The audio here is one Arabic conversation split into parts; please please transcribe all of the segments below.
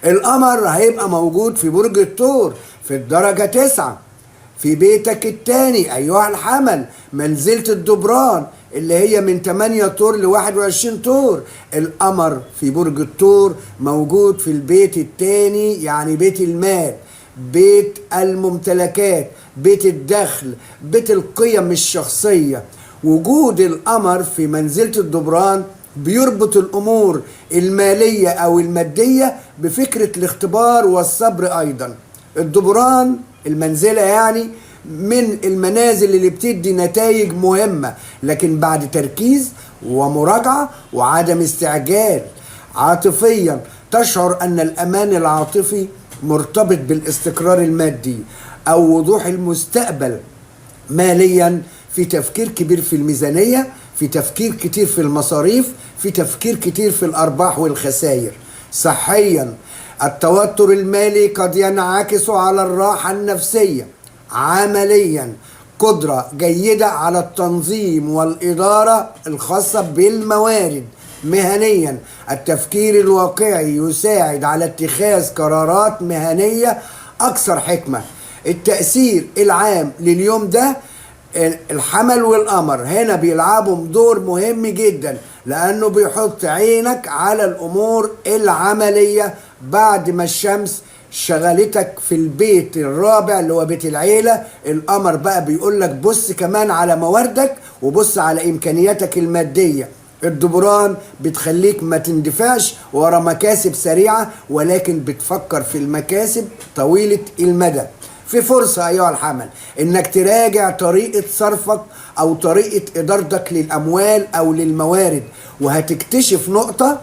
القمر هيبقى موجود في برج الثور في الدرجة 9 في بيتك الثاني أيها الحمل، منزلة الدبران اللي هي من 8 طور ل 21 طور. القمر في برج الثور موجود في البيت الثاني، يعني بيت المال، بيت الممتلكات، بيت الدخل، بيت القيم الشخصية. وجود القمر في منزلة الدبران بيربط الأمور المالية أو المادية بفكرة الاختبار والصبر أيضا. الدبران المنزلة يعني من المنازل اللي بتدي نتائج مهمة، لكن بعد تركيز ومراجعة وعدم استعجال. عاطفيا تشعر أن الأمان العاطفي مرتبط بالاستقرار المادي أو وضوح المستقبل. ماليا في تفكير كبير في الميزانية، في تفكير كتير في المصاريف، في تفكير كتير في الأرباح والخسائر. صحيا التوتر المالي قد ينعكس على الراحة النفسية. عمليا قدرة جيدة على التنظيم والإدارة الخاصة بالموارد. مهنيا التفكير الواقعي يساعد على اتخاذ قرارات مهنية أكثر حكمة. التأثير العام لليوم ده، الحمل والقمر هنا بيلعبوا دور مهم جدا، لأنه بيحط عينك على الأمور العملية بعد ما الشمس شغلتك في البيت الرابع اللي هو بيت العيلة. القمر بقى بيقول لك بص كمان على مواردك وبص على إمكانياتك المادية. الدبران بتخليك ما تندفعش ورا مكاسب سريعة، ولكن بتفكر في المكاسب طويلة المدى. في فرصة أيها الحمل إنك تراجع طريقة صرفك أو طريقة إدارتك للأموال أو للموارد، وهتكتشف نقطة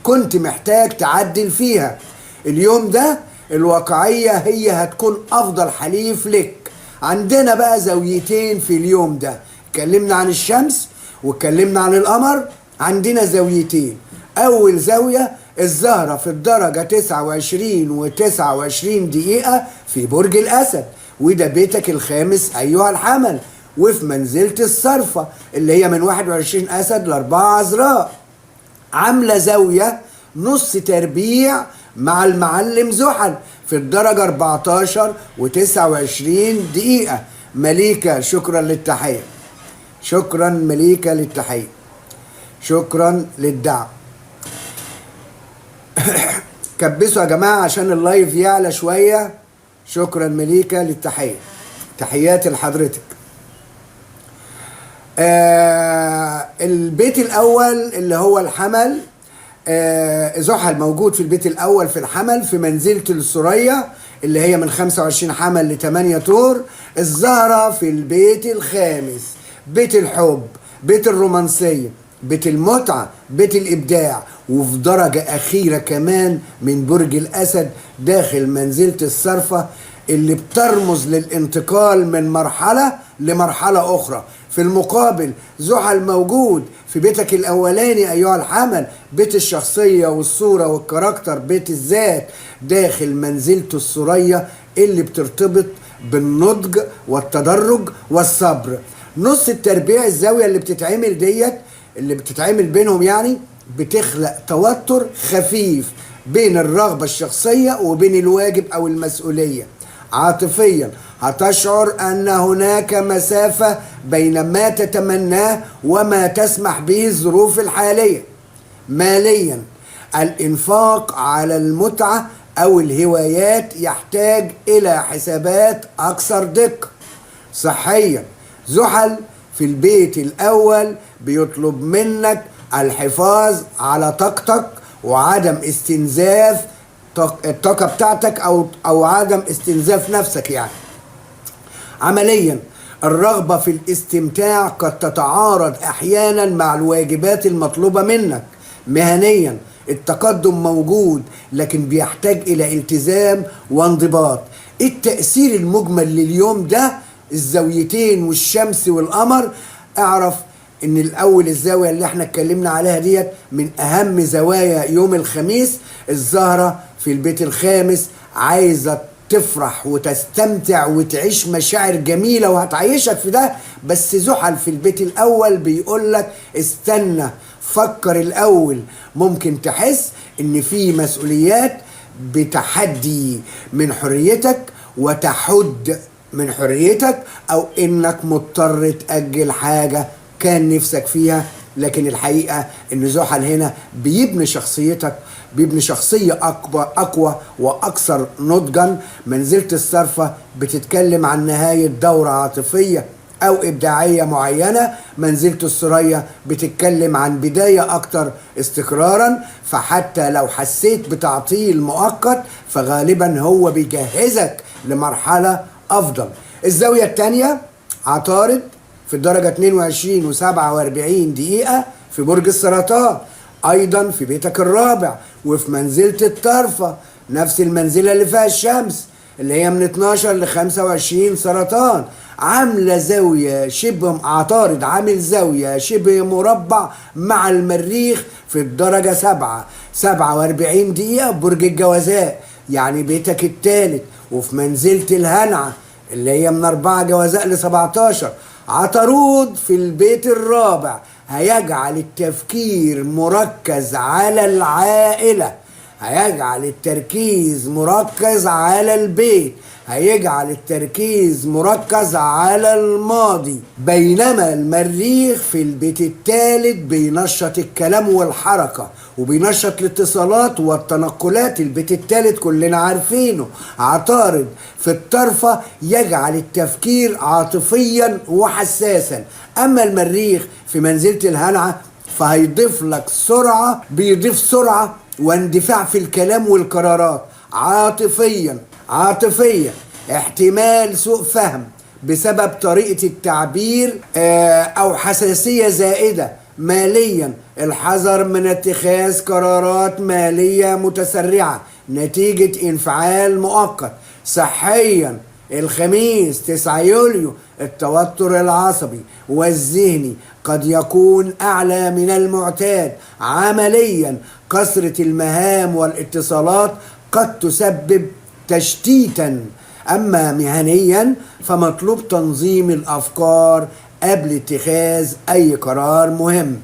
كنت محتاج تعدل فيها. اليوم ده الواقعية هي هتكون أفضل حليف لك. عندنا بقى زاويتين في اليوم ده، اتكلمنا عن الشمس واتكلمنا عن القمر. عندنا زاويتين. أول زاوية الزهرة في الدرجة 29 و29 دقيقة في برج الأسد، وده بيتك الخامس أيها الحمل، وفي منزلة الصرفة اللي هي من 21 أسد ل4 عذراء. عاملة زاوية نص تربيع مع المعلم زحل في الدرجة 14 و29 دقيقة. مليكة شكرا للتحية، شكرا مليكة للتحية، شكرا للدعم. كبسوا يا جماعة عشان اللايف يعلى شوية. شكرا مليكة للتحية، تحياتي لحضرتك. البيت الأول اللي هو الحمل، زحل موجود في البيت الأول في الحمل في منزلة الثريا اللي هي من 25 حمل ل8 طور. الزهرة في البيت الخامس، بيت الحب، بيت الرومانسية، بيت المتعة، بيت الإبداع، وفي درجة أخيرة كمان من برج الأسد داخل منزلة الصرفة اللي بترمز للانتقال من مرحلة لمرحلة أخرى. في المقابل زحل موجود في بيتك الأولاني أيها الحمل، بيت الشخصية والصورة والكاركتر، بيت الذات، داخل منزلة الثريا اللي بترتبط بالنضج والتدرج والصبر. نص التربيع الزاوية اللي بتتعمل ديت، اللي بتتعمل بينهم يعني، بتخلق توتر خفيف بين الرغبة الشخصية وبين الواجب أو المسؤولية. عاطفيا هتشعر أن هناك مسافة بين ما تتمناه وما تسمح به الظروف الحالية. ماليا الإنفاق على المتعة أو الهوايات يحتاج إلى حسابات أكثر دقة. صحيا زحل في البيت الأول بيطلب منك الحفاظ على طاقتك وعدم استنزاف الطاقة بتاعتك أو عدم استنزاف نفسك يعني. عمليا الرغبة في الاستمتاع قد تتعارض أحيانا مع الواجبات المطلوبة منك. مهنيا التقدم موجود لكن بيحتاج إلى التزام وانضباط. التأثير المجمل لليوم ده الزاويتين والشمس والقمر. اعرف ان الاول الزاوية اللي احنا اتكلمنا عليها ديت من اهم زوايا يوم الخميس. الزهرة في البيت الخامس عايزة تفرح وتستمتع وتعيش مشاعر جميلة وهتعيشك في ده، بس زحل في البيت الاول بيقول لك استنى، فكر الاول. ممكن تحس ان في مسؤوليات بتحدي من حريتك وتحد من حريتك، او انك مضطر تأجل حاجة كان نفسك فيها. لكن الحقيقة ان زحل هنا بيبني شخصيتك، بيبني شخصية أقوى وأكثر نضجا. منزلة الصرفة بتتكلم عن نهاية دورة عاطفية أو إبداعية معينة. منزلة الثريا بتتكلم عن بداية أكتر استقرارا، فحتى لو حسيت بتعطيل مؤقت فغالبا هو بيجهزك لمرحلة أفضل. الزاوية الثانية عطارد في الدرجة 22 و47 دقيقة في برج السرطان، أيضا في بيتك الرابع وفي منزلة الطرفة، نفس المنزلة اللي فيها الشمس اللي هي من 12 ل 25 سرطان. عاملة زاوية شبه عطارد، عامل زاوية شبه مربع مع المريخ في الدرجة 47 دقيقة برج الجوزاء، يعني بيتك الثالث وفي منزلة الهنعة اللي هي من 4 جوزاء ل 17. عطارود في البيت الرابع هيجعل التفكير مركز على العائلة، هيجعل التركيز مركز على البيت، هيجعل التركيز مركز على الماضي. بينما المريخ في البيت الثالث بينشط الكلام والحركة وبينشط الاتصالات والتنقلات. البيت الثالث كلنا عارفينه. عطارد في الطرفة يجعل التفكير عاطفيا وحساسا. اما المريخ في منزلة الهنعة فهيضيف لك سرعة، بيضيف سرعة واندفاع في الكلام والقرارات. عاطفيا احتمال سوء فهم بسبب طريقة التعبير او حساسية زائدة. ماليا الحذر من اتخاذ قرارات مالية متسرعة نتيجة انفعال مؤقت. صحيا الخميس 9 يوليو التوتر العصبي والذهني قد يكون أعلى من المعتاد. عمليا كثرة المهام والاتصالات قد تسبب تشتيتا. أما مهنيا فمطلوب تنظيم الأفكار قبل اتخاذ أي قرار مهم.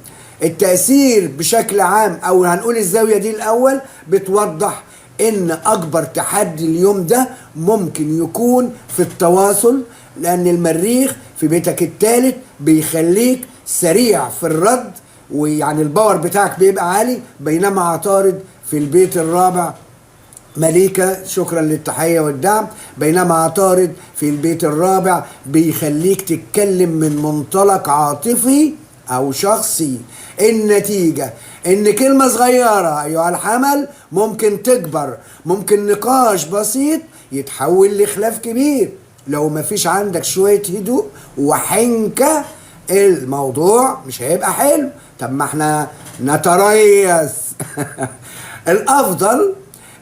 التأثير بشكل عام، أو هنقول الزاوية دي الأول بتوضح إن أكبر تحدي اليوم ده ممكن يكون في التواصل، لأن المريخ في بيتك الثالث بيخليك سريع في الرد، ويعني الباور بتاعك بيبقى عالي. بينما عطارد في البيت الرابع، مليكة شكرا للتحية والدعم، بينما عطارد في البيت الرابع بيخليك تتكلم من منطلق عاطفي أو شخصي. النتيجة إن كلمة صغيرة أيها الحمل ممكن تكبر، ممكن نقاش بسيط يتحول لخلاف كبير. لو مفيش عندك شوية هدوء وحنكة الموضوع مش هيبقى حلو. طب ما احنا نتريث. الأفضل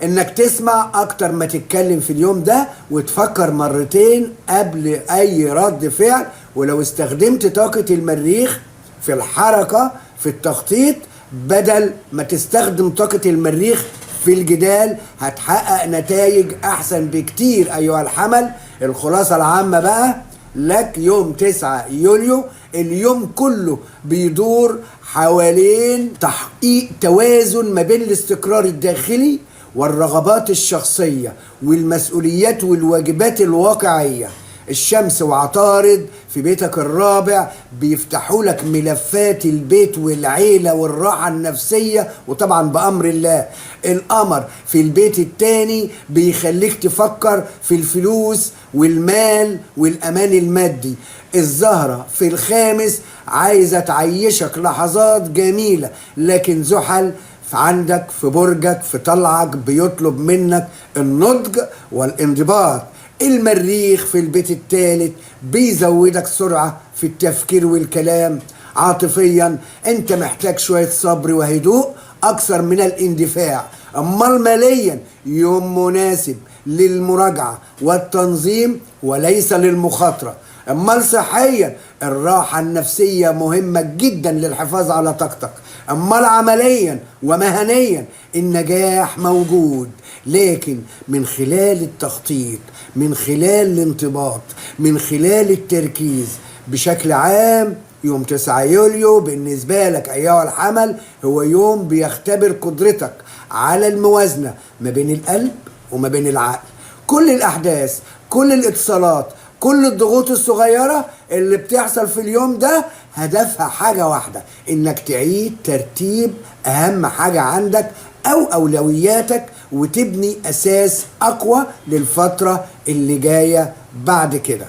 انك تسمع اكتر ما تتكلم في اليوم ده، وتفكر مرتين قبل اي رد فعل. ولو استخدمت طاقة المريخ في الحركة في التخطيط بدل ما تستخدم طاقة المريخ في الجدال هتحقق نتائج احسن بكتير ايها الحمل. الخلاصة العامة بقى لك يوم 9 يوليو، اليوم كله بيدور حوالين تحقيق توازن ما بين الاستقرار الداخلي والرغبات الشخصية والمسؤوليات والواجبات الواقعية. الشمس وعطارد في بيتك الرابع بيفتحوا لك ملفات البيت والعيلة والراحة النفسية، وطبعا بأمر الله. القمر في البيت الثاني بيخليك تفكر في الفلوس والمال والأمان المادي. الزهرة في الخامس عايزة تعيشك لحظات جميلة، لكن زحل عندك في برجك في طلعك بيطلب منك النضج والانضباط. المريخ في البيت الثالث بيزودك سرعة في التفكير والكلام. عاطفيا انت محتاج شوية صبر وهدوء اكثر من الاندفاع. امال ماليا يوم مناسب للمراجعة والتنظيم وليس للمخاطرة. امال صحيا الراحة النفسية مهمة جدا للحفاظ على طاقتك. امال عمليا ومهنيا النجاح موجود، لكن من خلال التخطيط، من خلال الانضباط، من خلال التركيز. بشكل عام يوم 9 يوليو بالنسبة لك أيها الحمل هو يوم بيختبر قدرتك على الموازنة ما بين القلب وما بين العقل. كل الأحداث، كل الاتصالات، كل الضغوط الصغيرة اللي بتحصل في اليوم ده هدفها حاجة واحدة، إنك تعيد ترتيب أهم حاجة عندك أو أولوياتك وتبني أساس أقوى للفترة اللي جاية بعد كده.